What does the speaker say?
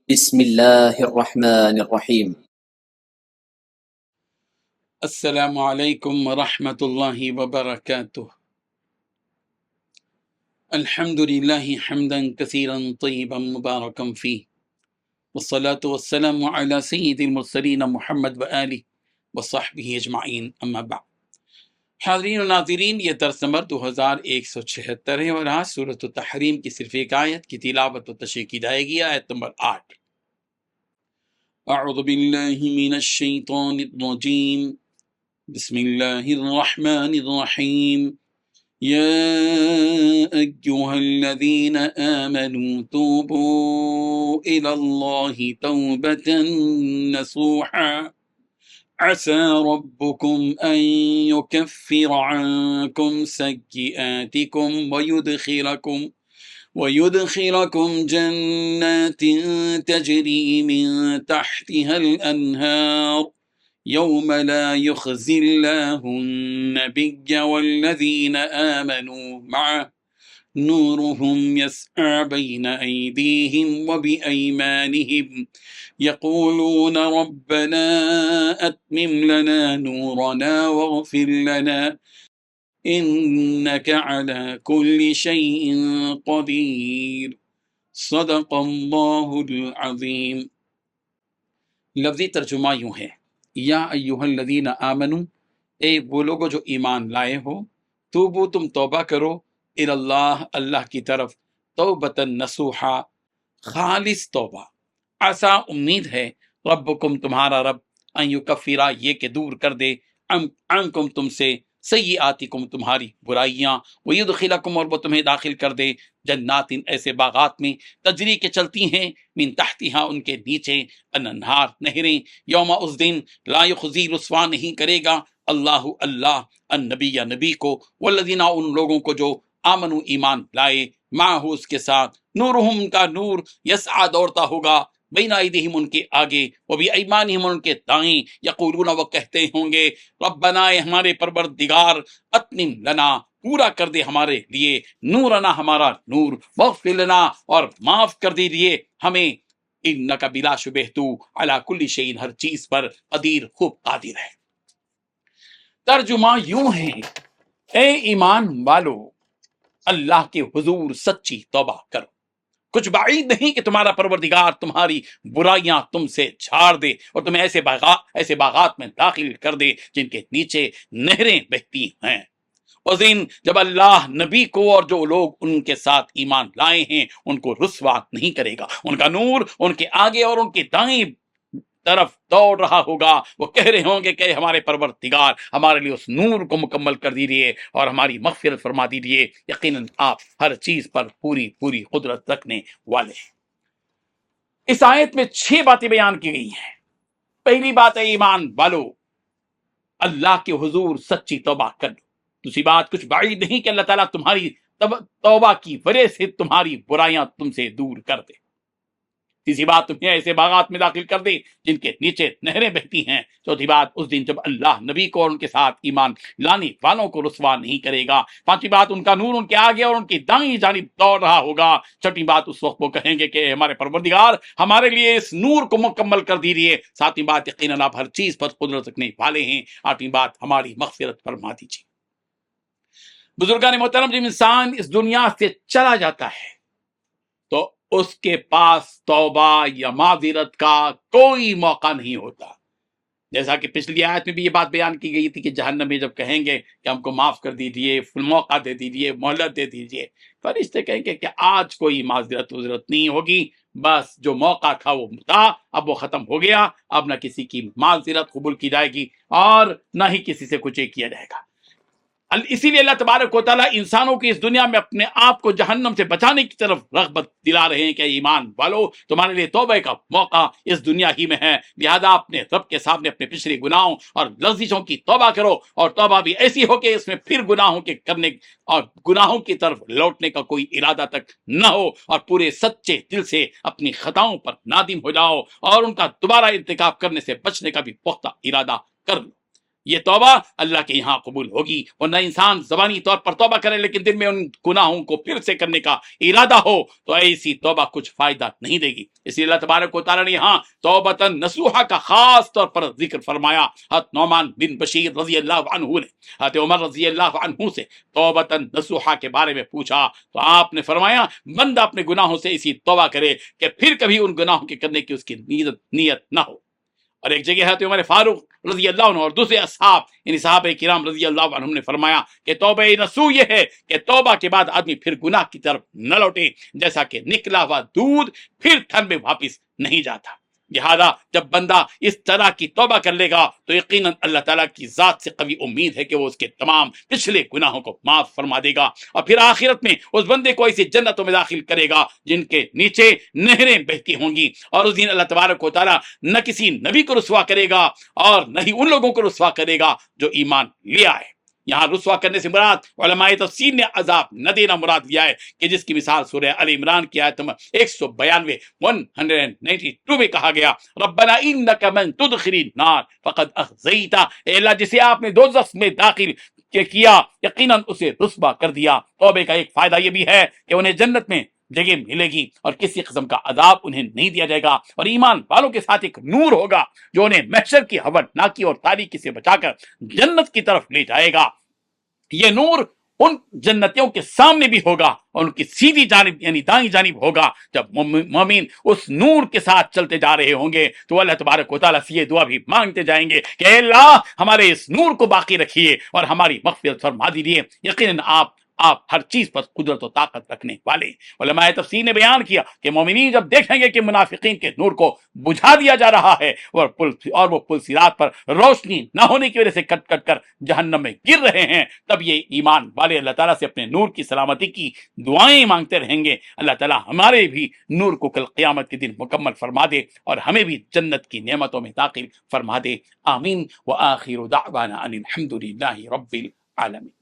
بسم اللہ الرحمن الرحیم۔ السلام علیکم ورحمۃ اللہ وبرکاتہ۔ الحمد للہ حمدا کثیرا طیبا مبارکا فیہ، والصلاة والسلام علی سید المرسلین محمد وآلہ وصحبہ اجمعین، اما بعد۔ حاضرین و ناظرین، یہ درس نمبر 2176 ہے اور آج سورۃ التحریم کی صرف ایک آیت کی تلاوت و تشریح کی جائے گی، آیت نمبر 8۔ اعوذ باللہ من الشیطان الرجیم، بسم اللہ الرحمن الرحیم۔ يا أيها الذين آمنوا توبوا إلى الله توبة نصوحا عسى ربكم أن يكفر عنكم سيئاتكم ويدخلكم جنات تجري من تحتها الأنهار يوم لا يخزي الله النبي والذين آمنوا معه نورهم يسعى بين أيديهم وبأيمانهم يقولون ربنا أتمم لنا نورنا واغفر لنا إنك على كل شيء قدير صدق الله العظيم۔ لفظی ترجمہ یوں ہے، یا ایہا الذین آمنو، اے وہ لوگو جو ایمان لائے ہو، توبو تم توبہ کرو، اللہ اللہ کی طرف، توبۃ نصوحا خالص توبہ، عسا امید ہے، ربکم تمہارا رب، ان یکفرا یہ کہ دور کر دے، عنکم تم سے، سیئاتکم تمہاری برائیاں، ویدخلکم اور وہ تمہیں داخل کر دے، جنات ایسے باغات میں، تجری کے چلتی ہیں، من تحتہا ان کے نیچے، انہار نہریں، یوم اس دن، لا یخزی رسوا نہیں کرے گا اللہ النبی یا نبی کو، والذین ان لوگوں کو جو آمنو ایمان لائے، معہو اس کے ساتھ، نورہم ان کا نور، یسعی دوڑتا ہوگا، بین ایدیہم ان کے آگے، وبی ایمانہم ان کے دائیں، یقولون وہ کہتے ہوں گے، ربنا اے ہمارے پروردگار، اتمم لنا پورا کر دے ہمارے لیے، نورنا ہمارا نور، واغفر لنا اور معاف کر دیجیے ہمیں، انکا بلا شبہ تو علی کل شیء ہر چیز پر قدیر خوب قادر ہے۔ ترجمہ یوں ہے، اے ایمان والو، اللہ کے حضور سچی توبہ کرو، کچھ بعید نہیں کہ تمہارا پروردگار تمہاری برائیاں تم سے جھاڑ دے اور تمہیں ایسے باغات میں داخل کر دے جن کے نیچے نہریں بہتی ہیں۔ اس دن جب اللہ نبی کو اور جو لوگ ان کے ساتھ ایمان لائے ہیں ان کو رسوا نہیں کرے گا، ان کا نور ان کے آگے اور ان کے دائیں طرف دوڑ رہا ہوگا، وہ کہہ رہے ہوں گے کہ ہمارے پروردگار ہمارے لیے اس نور کو مکمل کر دیجیے اور ہماری مغفرت فرما دیجیے، یقیناً آپ ہر چیز پر پوری قدرت رکھنے والے ہیں۔ اس آیت میں 6 باتیں بیان کی گئی ہیں۔ پہلی بات ہے، ایمان والو، اللہ کے حضور سچی توبہ کر لو۔ دوسری بات، کچھ بعید نہیں کہ اللہ تعالیٰ تمہاری توبہ کی وجہ سے تمہاری برائیاں تم سے دور کر دے۔ تیسری بات، تمہیں ایسے باغات میں داخل کر دے جن کے نیچے نہریں بہتی ہیں۔ چوتھی بات، اس دن جب اللہ نبی کو اور ان کے ساتھ ایمان لانے والوں کو رسوا نہیں کرے گا۔ پانچویں بات، ان کا نور ان کے آگے اور ان کی دائیں جانب دوڑ رہا ہوگا۔ چھٹی بات، اس وقت وہ کہیں گے کہ ہمارے پروردگار ہمارے لیے اس نور کو مکمل کر دیجیے۔ ساتویں بات، یقیناً آپ ہر چیز پر قدرت رکھنے والے ہیں۔ آٹھویں بات، ہماری مغفرت فرما دیجیے۔ بزرگان محترم، جب انسان اس دنیا سے چلا جاتا ہے تو اس کے پاس توبہ یا معذرت کا کوئی موقع نہیں ہوتا۔ جیسا کہ پچھلی آیت میں بھی یہ بات بیان کی گئی تھی کہ جہنم میں جب کہیں گے کہ ہم کو معاف کر دیجیے، موقع دے دیجیے، مہلت دے دیجیے، فرشتے کہیں گے کہ آج کوئی معذرت نہیں ہوگی، بس جو موقع تھا وہ تھا، اب وہ ختم ہو گیا، اب نہ کسی کی معذرت قبول کی جائے گی اور نہ ہی کسی سے کچھ کیا جائے گا۔ اسی لیے اللہ تبارک و تعالیٰ انسانوں کی اس دنیا میں اپنے آپ کو جہنم سے بچانے کی طرف رغبت دلا رہے ہیں کہ ایمان والو، تمہارے لیے توبہ کا موقع اس دنیا ہی میں ہے، لہذا اپنے رب کے سامنے اپنے پچھلے گناہوں اور لغزشوں کی توبہ کرو، اور توبہ بھی ایسی ہو کہ اس میں پھر گناہوں کے کرنے اور گناہوں کی طرف لوٹنے کا کوئی ارادہ تک نہ ہو، اور پورے سچے دل سے اپنی خطاؤں پر نادم ہو جاؤ اور ان کا دوبارہ ارتکاب کرنے سے بچنے کا بھی پختہ ارادہ کر لو۔ یہ توبہ اللہ کے یہاں قبول ہوگی، ورنہ انسان زبانی طور پر توبہ کرے لیکن دل میں ان گناہوں کو پھر سے کرنے کا ارادہ ہو تو ایسی توبہ کچھ فائدہ نہیں دے گی۔ اس لیے اللہ تبارک و تعالیٰ نے یہاں توبۃ نصوحہ کا خاص طور پر ذکر فرمایا۔ حضرت نعمان بن بشیر رضی اللہ عنہ نے حضرت عمر رضی اللہ عنہ سے توبۃ نصوحہ کے بارے میں پوچھا تو آپ نے فرمایا بندہ اپنے گناہوں سے اسی توبہ کرے کہ پھر کبھی ان گناہوں کے کرنے کی اس کی نیت نہ ہو۔ اور ایک جگہ ہے تو عمر فاروق رضی اللہ عنہ اور دوسرے اصحاب یعنی صحابہ کرام رضی اللہ عنہم نے فرمایا کہ توبہ نصوح یہ ہے کہ توبہ کے بعد آدمی پھر گناہ کی طرف نہ لوٹے، جیسا کہ نکلا ہوا دودھ پھر تھن میں واپس نہیں جاتا۔ لہذا جب بندہ اس طرح کی توبہ کر لے گا تو یقیناً اللہ تعالیٰ کی ذات سے قوی امید ہے کہ وہ اس کے تمام پچھلے گناہوں کو معاف فرما دے گا، اور پھر آخرت میں اس بندے کو ایسی جنتوں میں داخل کرے گا جن کے نیچے نہریں بہتی ہوں گی، اور اس دن اللہ تبارک و تعالیٰ نہ کسی نبی کو رسوا کرے گا اور نہ ہی ان لوگوں کو رسوا کرے گا جو ایمان لے آئے۔ یہاں رسوا کرنے سے مراد علماء تفسیر نے عذاب نہ دینا مراد لیا ہے کہ جس کی مثال سورہ ال عمران کی آیت نمبر 192 میں کہا گیا ربنا انک من تدخل النار فقد اخزیتا، اے اللہ جسے آپ نے دوزخ میں داخل کیا یقیناً اسے رسوا کر دیا۔ توبے کا ایک فائدہ یہ بھی ہے کہ انہیں جنت میں جگہ ملے گی اور کسی قسم کا عذاب انہیں نہیں دیا جائے گا، اور ایمان والوں کے ساتھ ایک نور ہوگا جو انہیں محشر کی ہولناکی اور تاریکی سے بچا کر جنت کی طرف لے جائے گا۔ یہ نور ان جنتیوں کے سامنے بھی ہوگا اور ان کی سیدھی جانب یعنی دائیں جانب ہوگا۔ جب مومن اس نور کے ساتھ چلتے جا رہے ہوں گے تو اللہ تبارک و تعالیٰ سے یہ دعا بھی مانگتے جائیں گے کہ اے اللہ ہمارے اس نور کو باقی رکھیے اور ہماری مغفرت فرما دیجیے، یقیناً آپ ہر چیز پر قدرت و طاقت رکھنے والے۔ علماء تفسیر نے بیان کیا کہ مومنین جب دیکھیں گے کہ منافقین کے نور کو بجھا دیا جا رہا ہے اور وہ پل صراط پر روشنی نہ ہونے کی وجہ سے کٹ کٹ کر جہنم میں گر رہے ہیں، تب یہ ایمان والے اللہ تعالیٰ سے اپنے نور کی سلامتی کی دعائیں مانگتے رہیں گے۔ اللہ تعالیٰ ہمارے بھی نور کو کل قیامت کے دن مکمل فرما دے اور ہمیں بھی جنت کی نعمتوں میں داخل فرما دے۔ آمین۔ وآخر دعوانا ان الحمد للہ رب العالمین۔